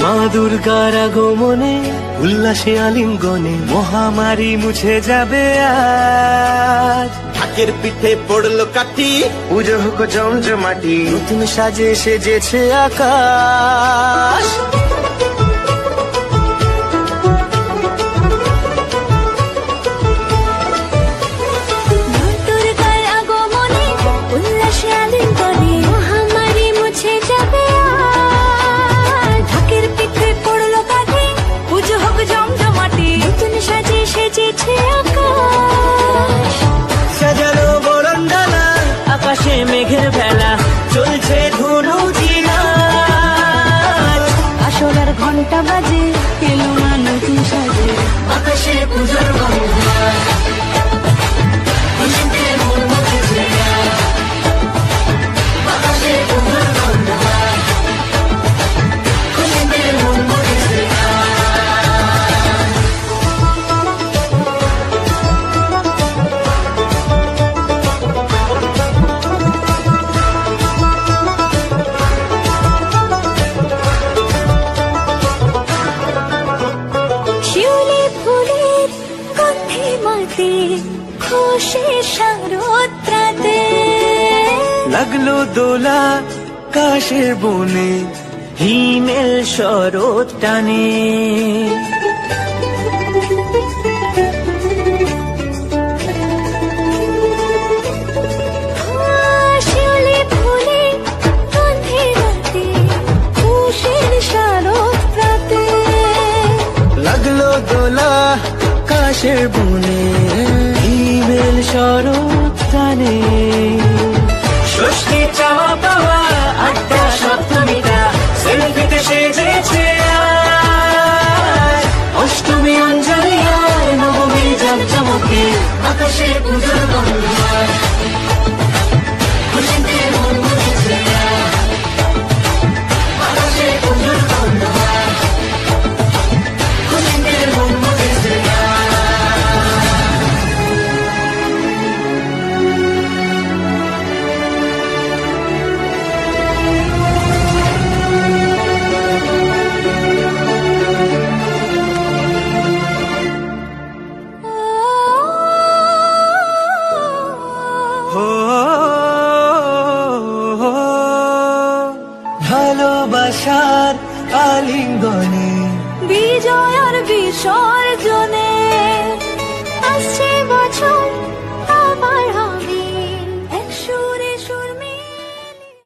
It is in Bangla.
মা দুর্গার আগমনে উল্লাসে আলিঙ্গনে মহামারী মুছে যাবে আজ। ঢাকের পিঠে পড়লো কাঠি, পুজো হোক জমজমাটি, নতুন সাজে সেজেছে আকাশ। সাজানো বরণডালা, আকাশে মেঘের ভেলা, চলছে ধুনু জিনা। আসলার ঘন্টা বাজে, এলো মা নতুন সাজে, আকাশে পুজোর গন্ধ। খুশি শারদরাতে লাগলো দোলা কাশের বনে, হিমেল শরৎ টানে। শিউলি ফুলে গন্ধে রাতে, খুশির শারদরাতে লাগলো দোলা কাশের বনে, হিমেল শরৎ টানে। ষষ্ঠী চাওয়া পাওয়া আড্ডা সপ্তমীটা সেলফিতে সেজেছে আজ। অষ্টমী অঞ্জলি আর নবমী জাঁকজমকে, আকাশে পুজোর গন্ধ। খুশিতে মন মুছেছে আকাশে পুজোর গন্ধ। খুশিতে মন মুছেছে। ভালোবাসার আলিঙ্গনে, বিজয় আর বিসর্জনে